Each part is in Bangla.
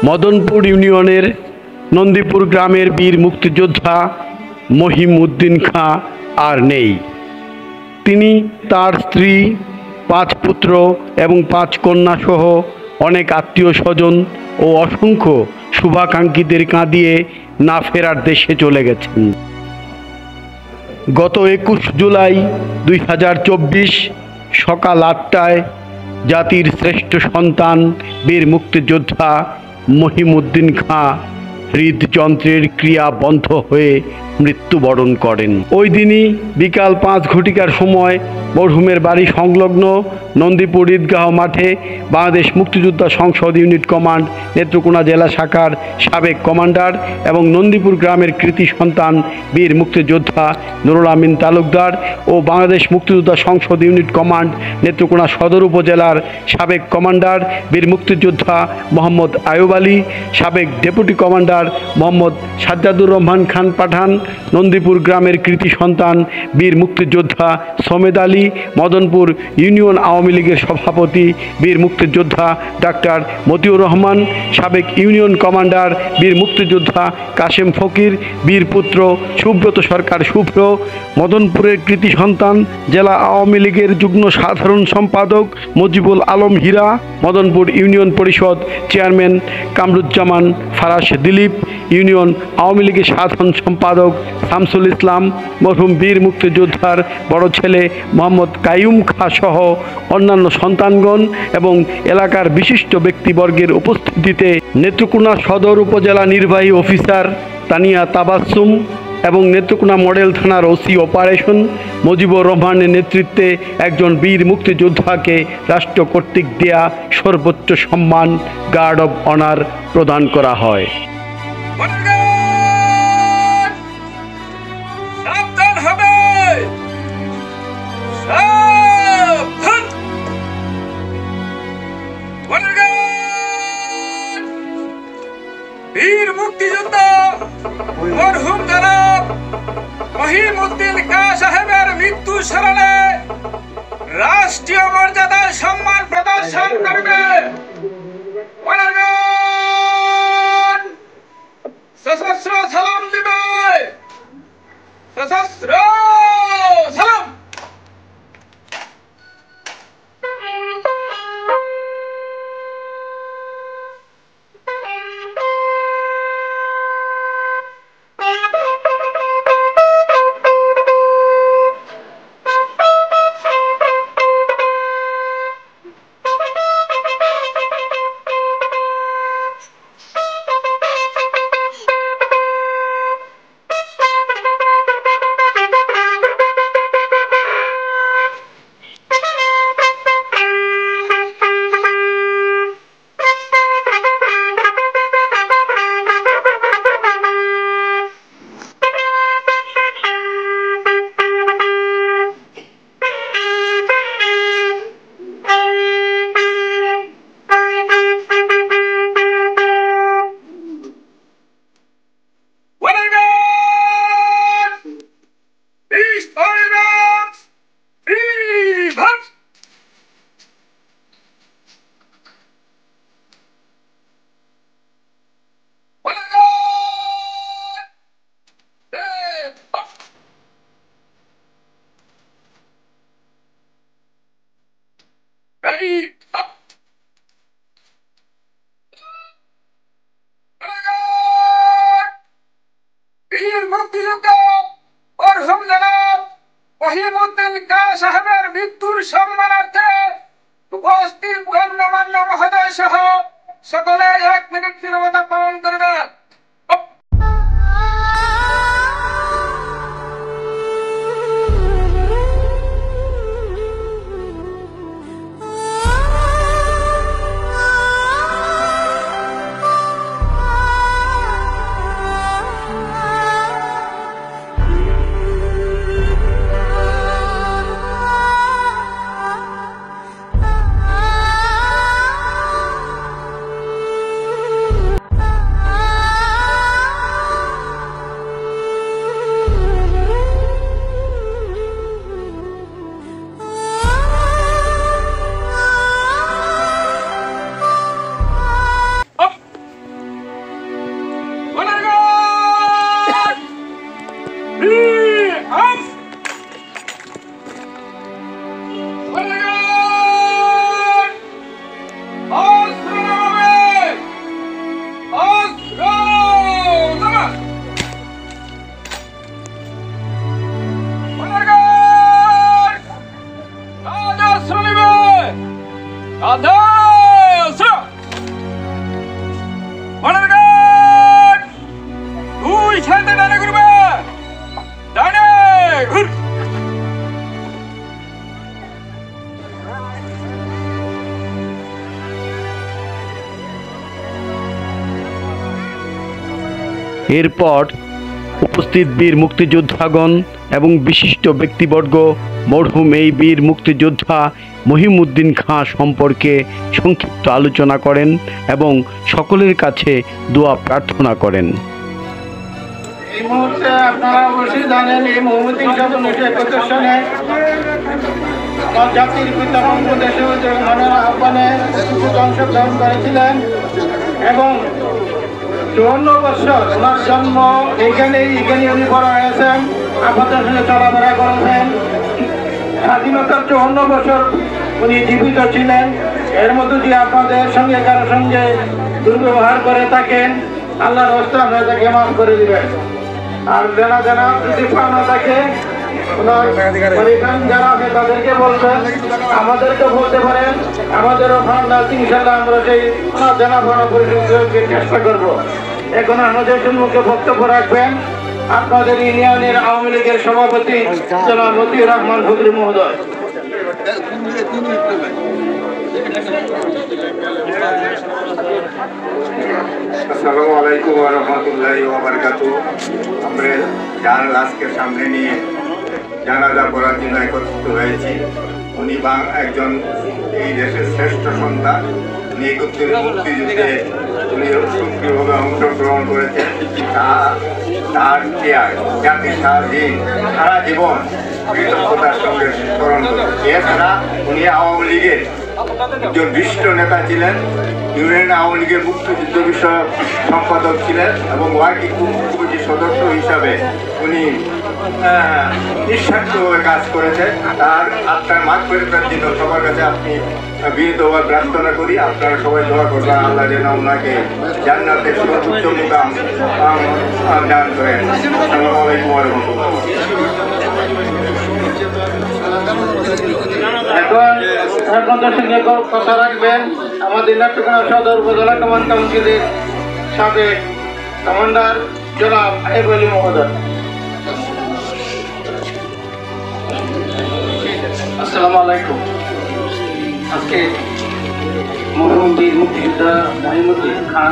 মদনপুর ইউনিয়নের নন্দীপুর গ্রামের বীর মুক্তিযোদ্ধা মহিম উদ্দিন খাঁ আর নেই। তিনি তার স্ত্রী, 5 পুত্র এবং 5 কন্যা সহ অনেক আত্মীয় স্বজন ও অসংখ্য শুভাকাঙ্ক্ষীদের কাঁদিয়ে না ফেরার দেশে চলে গেছেন। গত 21 জুলাই 2024 সকাল 8টায় জাতির শ্রেষ্ঠ সন্তান বীর মুক্তিযোদ্ধা মহিম উদ্দিন খাঁ হৃদযন্ত্রের ক্রিয়া বন্ধ হয়ে মৃত্যুবরণ করেন। ওই দিনই বিকাল 5 ঘটিকার সময় মরহুমের বাড়ি সংলগ্ন নন্দীপুর ঈদগাহ মাঠে বাংলাদেশ মুক্তিযোদ্ধা সংসদ ইউনিট কমান্ড নেত্রকোনা জেলা শাখার সাবেক কমান্ডার এবং নন্দীপুর গ্রামের কৃতি সন্তান বীর মুক্তিযোদ্ধা নুরুল আমিন তালুকদার ও বাংলাদেশ মুক্তিযোদ্ধা সংসদ ইউনিট কমান্ড নেত্রকোনা সদর উপজেলার সাবেক কমান্ডার বীর মুক্তিযোদ্ধা মোহাম্মদ আয়ুব আলী, সাবেক ডেপুটি কমান্ডার মোহাম্মদ সাজ্জাদুর রহমান খান পাঠান, নন্দীপুর গ্রামের কৃতি সন্তান বীর মুক্তিযোদ্ধা সমেদ আলী, মদনপুর ইউনিয়ন আওয়ামী লীগের সভাপতি বীর মুক্তিযোদ্ধা ডাক্তার মতিউর রহমান, সাবেক ইউনিয়ন কমান্ডার বীর মুক্তিযোদ্ধা কাশেম ফকির, বীর পুত্র সুব্রত সরকার শুভ্র, মদনপুরের কৃতি সন্তান জেলা আওয়ামী লীগের যুগ্ম সাধারণ সম্পাদক মুজিবুল আলম হীরা, মদনপুর ইউনিয়ন পরিষদ চেয়ারম্যান কামরুজ্জামান ফারাশ দিলীপ, ইউনিয়ন আওয়ামী লীগের সাধারণ সম্পাদক শামসুল ইসলাম, মরহুম বীর মুক্তিযোদ্ধার বড় ছেলে মোহাম্মদ কাইয়ুম খাঁ সহ অন্যান্য সন্তানগণ এবং এলাকার বিশিষ্ট ব্যক্তিবর্গের উপস্থিতিতে নেত্রকোনা সদর উপজেলা নির্বাহী অফিসার তানিয়া তাবাসসুম এবং নেত্রকোনা মডেল থানার ওসি অপারেশন মুজিবুর রহমানের নেতৃত্বে একজন বীর মুক্তিযোদ্ধাকে রাষ্ট্র কর্তৃক দেয়া সর্বোচ্চ সম্মান গার্ড অব অনার প্রদান করা হয়। বীর মুক্তিযোদ্ধা মরহুম জনাব মহিম উদ্দিন খাঁ সাহেবের মৃত্যু স্মরণে রাষ্ট্রীয় মর্যাদার সম্মান প্রদর্শন করবে। সশস্ত্র সালাম দিবে, সশস্ত্র সালাম। বীর মুক্তিযোদ্ধা মরহুম জনাব মহিম উদ্দিন খাঁ সাহেবের মৃত্যুর সম্মানার্থে উপস্থিত গণ্যমান্য মহোদয় সহ সকলে 1 মিনিট নীরবতা পালন করবেন। আদেশ মনারগান দুই সাথে ডানে ঘুরবে ডানে ঘুর এরপর উপস্থিত বীর মুক্তিযোদ্ধাগণ এবং বিশিষ্ট ব্যক্তিবর্গ মরহুম এই বীর মুক্তিযোদ্ধা মহিমউদ্দিন খাঁ সম্পর্কে সংক্ষিপ্ত আলোচনা করেন এবং সকলের কাছে দোয়া প্রার্থনা করেন। এই মুহূর্তে আপনারা অবশ্যই জানেন এই মহিমউদ্দিন খাঁ 1971 সালে আমার জাতির পিতা বঙ্গদেশে মনের আহ্বানে অংশগ্রহণ করেছিলেন এবং 54 বছর ওনার জন্ম এখানে উনি বড় হয়েছেন, আপনাদের সঙ্গে চলাফেরা করেছেন। স্বাধীনতার 54 বছর উনি জীবিত ছিলেন। এর মধ্যে দিয়ে আপনাদের সঙ্গে কারোর সঙ্গে দুর্ব্যবহার করে থাকেন, আল্লাহর হস্তে আপনারা তাকে মাফ করে দিবেন। আর জানা যদি পাওনা থাকে ওনার পরিবার যারা আছে তাদেরকে বলবেন, আমাদেরকে বলতে পারেন, আমাদেরও ফান্ড আছে, ইনশাল্লাহ আমরা সেই জানা পাওনা পরিশোধকে চেষ্টা করব। এখন আমাদের সম্মুখে বক্তব্য রাখবেন আপনাদের ইউনিয়নের আওয়ামী লীগের সভাপতি জনাব মতিউর রহমান ফকরি মহোদয়। আসসালামু আলাইকুম ওয়া রাহমাতুল্লাহি ওয়া বারাকাতুহু। আমরা যার লাশকে সামনে নিয়ে জানাজা পড়ার জন্য একত্রিত হয়েছি, উনি একজন এই দেশের শ্রেষ্ঠ সন্তান। উনি 71 মুক্তিযুদ্ধে উনি সক্রিয়ভাবে অংশগ্রহণ করেছেন। তার জাতির সারা জীবন কৃতজ্ঞতার সঙ্গে স্মরণ করেন। এছাড়া উনি আওয়ামী লীগের একজন বিশিষ্ট নেতা ছিলেন, ইউনিয়ন আওয়ামী লীগের মুক্তিযুদ্ধ বিষয়ক সম্পাদক ছিলেন এবং ওয়ার্কিং কমিটির সদস্য হিসাবে উনি নিঃস্বার্থভাবে কাজ করেছেন। তার আত্মার মাগফিরাতের জন্য সবার কাছে আপনি বিনীতভাবে প্রার্থনা করি, আপনারা সবাই দোয়া করবেন আল্লাহ যেন ওনাকে জান্নাতের সর্বোচ্চ মুকাম দান করেন। আসসালামু আলাইকুম ওয়া রাহমাতুল্লাহ। এখন সঙ্গে কথা রাখবেন আমাদের নেত্রকোনা সদর উপজেলা কমান্ড কাউন্সিলের সাবেক কমান্ডার জনাব আইব আলী মহোদয়। আসসালামু আলাইকুম। আজকে মরহুম বীর মুক্তিযোদ্ধা মহিমউদ্দিন খাঁ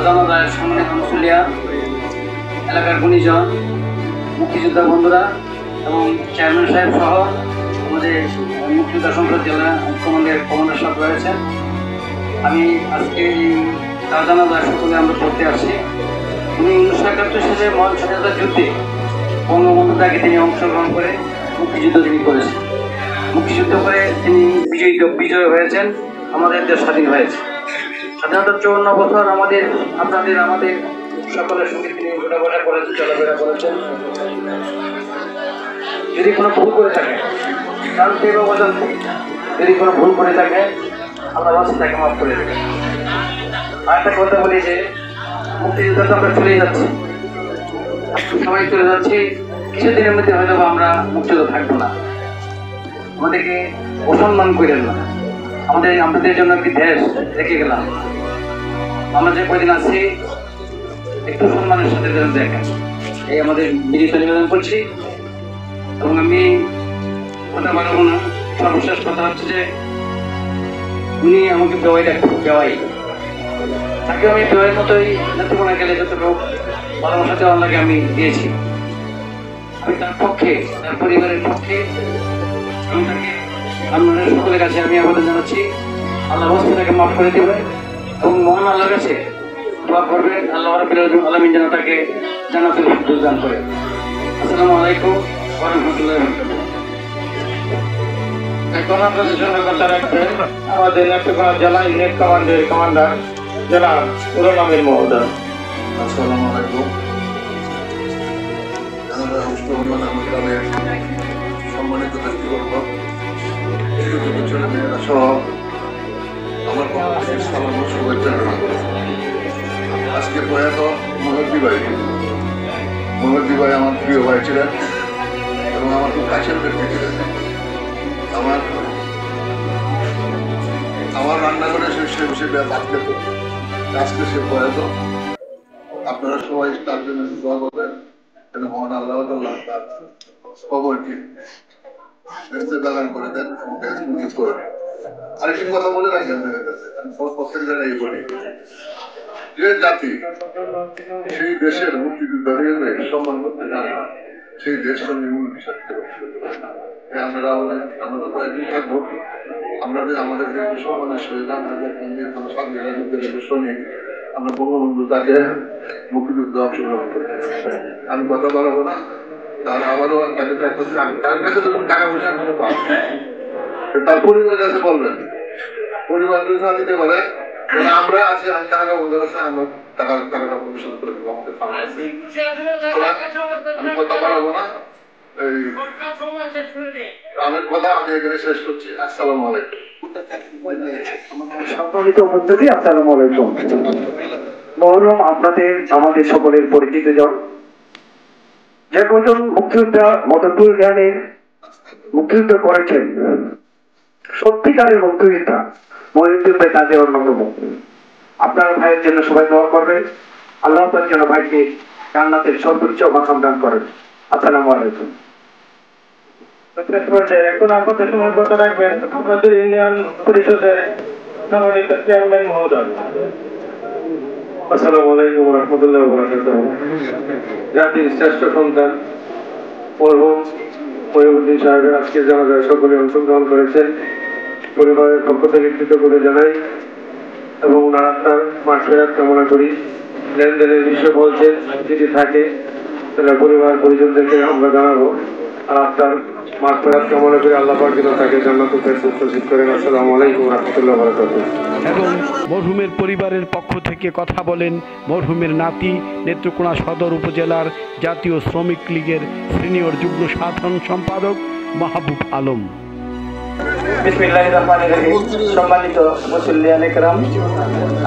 জানাজার সম্মানিত মুসলিয়া, এলাকার গুণীজন, মুক্তিযোদ্ধা বন্ধুরা এবং চেয়ারম্যান সাহেব সহ আমাদের মুক্তিযোদ্ধা সংসদ জেলা কমান্ডার সাহেব রয়েছেন। আমি আজকে এই জানাজার সকলে আমরা পড়তে আসছি। উনি 1971 সালে মহান স্বাধীনতা যুদ্ধে বঙ্গবন্ধু তাকে তিনি অংশগ্রহণ করে মুক্তিযুদ্ধ তিনি করেছেন। মুক্তিযুদ্ধ করে তিনি বিজয় হয়েছেন, আমাদের দেশ স্বাধীন হয়েছে। স্বাধীনতার 54 বছর আমাদের সকলের সঙ্গে তিনি ঘোরাফেরা করেছেন, চলাফেরা করেছেন। যদি কোনো ভুল করে থাকে, কারণ সেই অবদান যদি কোনো ভুল করে থাকে, আমরা বাসে তাকে মাফ করে দেবে। আরেকটা কথা বলি যে মুক্তিযুদ্ধ তো আমরা চলেই যাচ্ছি, সবাই চলে যাচ্ছি, কিছুদিনের মধ্যে হয়তো আমরা মুক্তিযুদ্ধ থাকবো না। আমাদেরকে অসম্মান করেন না, আমাদের জন্য একটি দেশ রেখে গেলাম। আমরা যে কয়দিন আছি একটু সম্মানের সাথে যেন দেখেন, এই আমাদের বিনীত নিবেদন করছি। এবং আমি কথা বলবো না, সর্বশেষ কথা হচ্ছে যে উনি আমাকে বেওয়াই তাকে আমি বেওয়াইয়ের মতোই নেত্রকোনা গেলে যতটুকু ভালোবাসা দেওয়ার লাগে আমি দিয়েছি। আমি তার পক্ষে, তার পরিবারের পক্ষে আমি তাকে আপনাদের সকলের কাছে আমি আবেদন জানাচ্ছি, আল্লাহ তাকে মাফ করে দেবে এবং মহান আল্লাহর কাছে দোয়া করবে আল্লাহ রাব্বুল আলামিন যেন তাকে জান্নাতুল ফিরদৌস দান করে। আসসালামু আলাইকুম ওয়া রাহমাতুল্লাহি ওয়া বারাকাতুহু। এখন আপনাদের সঙ্গে কথা রাখবেন আমাদের নেত্রকোনা জেলা ইউনিট কমান্ডার জনাব নুরুল আমিন মহোদয়। আসসালামু আলাইকুম। গ্রামের সম্মানিত ব্যক্তিবর্গ, ছেলেমেয়েরা সহ আমার পক্ষ থেকে সালাম ও শুভেচ্ছা গ্রহণ করছি। আজকে প্রয়াত মহিউদ্দিন ভাই আমার প্রিয় ভাই ছিলেন এবং আমার খুব কাছের ব্যক্তি ছিলেন। আমার রান্না করে সে বসে ভাত খেত। আজকে সে প্রয়াত। আপনারা সবাই তার জন্য দোয়া করবেন যেন মহান আল্লাহ তাআলা তার কবরকে দালান করে দেন, মজবুত করে। আরেকটি কথা বলে রাখি আপনাদের কাছে, আমি প্রত্যেক জায়গায় বলি, যে জাতি সেই দেশের মুক্তিযোদ্ধাদের সম্মান করতে জানে না, সেই দেশ নির্মূল বিষয় আমরা আমাদের কয়েকদিন থাকবো। আমরা আমাদের যে সম্মানের সহিত আমরা শুনি, আমরা বঙ্গবন্ধু তাকে মুক্তিযুদ্ধে অংশগ্রহণ করি। আমি কথা বলবো না, তাহলে আমারও তার কাছে যখন টাকা পয়সা তার পরিবারের কাছে বলবেন, পরিবার দিতে পারে আমরা আছি, আমি টাকা বলতে পারছি, আমরা টাকাটা পরিশোধ করে দেবো আমাদের আমি কথা বলবো না। আমার কথা আমি এখানে শেষ করছি। আসসালামু আলাইকুম। সম্মানিত উপস্থিতি, আসসালামু আলাইকুম। মহরম আপনাদের আমাদের সকলের পরিচিত জন, যে কজন মুক্তিযোদ্ধা মদনপুর গ্রামের মুক্তিযুদ্ধ করেছেন, সত্যিকারের মুক্তিযোদ্ধা মহিউদ্দিন ভাই তাদের অন্যতম। আপনার ভাইয়ের জন্য সবাই দোয়া করবেন, আল্লাহ তার জন্য ভাইকে জান্নাতের সর্বোচ্চ মাকাম দান করেন। আসসালামু আলাইকুম। এখন আপনাদের সময় কথা রাখবেন আপনাদের ইউনিয়ন পরিষদের মনোনীত চেয়ারম্যান মহোদয়। আসসালামু আলাইকুম ওয়া রাহমাতুল্লাহি ওয়া বারাকাতুহু। জাতির শ্রেষ্ঠ সন্তান মরহুম মহিউদ্দিন সাহেবের আজকে জানাজায় সকলে অংশগ্রহণ করেছেন। পরিবারের পক্ষ থেকে কৃতজ্ঞতা জানাই এবং ওনার আত্মার মাগফিরাত কামনা করি। লেনদেনের বিষয় বলছেন যদি থাকে তাহলে পরিবার পরিজনদেরকে আমরা জানাবো, আর আত্মার মাগফিরাত কামনা করে আল্লাহ পাক যেন তাকে জান্নাতুল ফেরদৌস নসিব করেন। আসসালামু আলাইকুম ওয়া রাহমাতুল্লাহি ওয়া বারাকাতুহু। এবং মরহুমের পরিবারের পক্ষ থেকে কথা বলেন মরহুমের নাতি, নেত্রকোনা সদর উপজেলার জাতীয় শ্রমিক লীগের সিনিয়র যুগ্ম সাধারণ সম্পাদক মাহবুব আলম। বিসমিল্লাহির রহমানির রহিম। সম্মানিত মুসল্লিয়ান একরাম,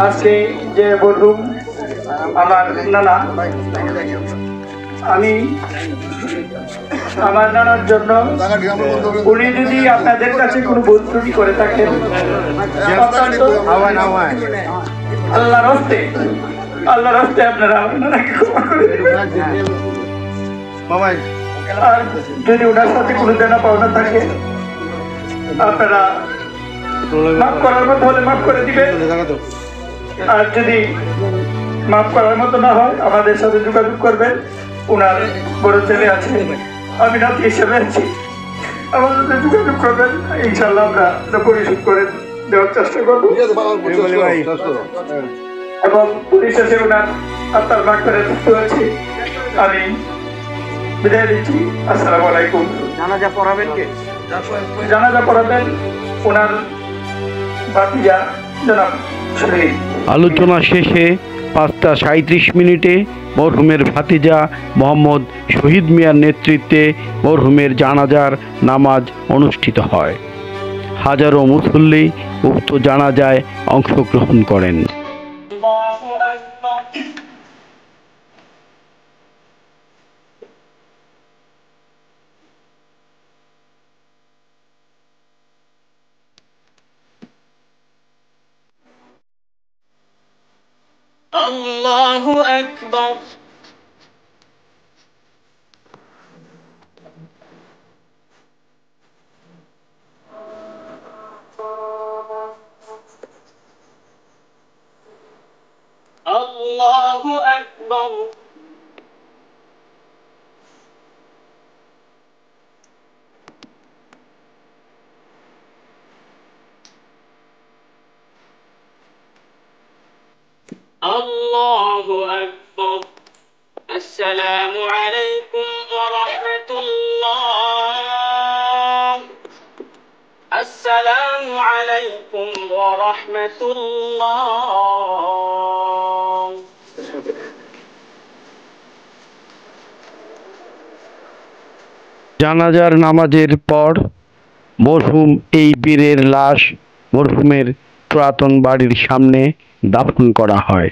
আজকে যে মরহুম আমার নানা, আমি আমার নানার জন্য উনি যদি আপনাদের কাছে কোনো ভুল ত্রুটি করে থাকেন, আল্লাহর রাস্তায় আপনারা আমার নানাকে ক্ষমা করে দিবেন। আর যদি ওনার সাথে কোনো দেনা পাওনা থাকে আপনারা মাফ করার মতো হলে মাফ করে দিবেন, আর যদি মাফ করার মতো না হয় আমাদের সাথে যোগাযোগ করবেন। ওনার বড় ছেলে আছে, আমি নাতি হিসেবে আছি, আমাদের সাথে যোগাযোগ করবেন। ইনশাল্লাহ আমরা পরিশোধ করে দেওয়ার চেষ্টা করবো এবং পরিশেষে ওনার আত্মার ভাগ করে যুক্ত আছি। আমি বিদায় দিচ্ছি। আসসালামু আলাইকুম। জানাজা পড়াবেন ওনার ভাতিজা জনাব শহীদ। আলোচনা শেষে 5:37 মরহুমের ভাতিজা মোহাম্মদ শহীদ মিয়ার নেতৃত্বে মরহুমের জানাজার নামাজ অনুষ্ঠিত হয়। হাজারো মুসল্লি উক্ত জানাজায় অংশগ্রহণ করেন। আল্লাহু আকবার। আল্লাহু আকবার। Allahu Akbar. Assalamu alaikum wa rahmatullah. Assalamu alaikum wa rahmatullah. জানাজার নামাজের পর মরহুম এই বীরের লাশ মরহুমের পুরাতন বাড়ির সামনে দাফন করা হয়।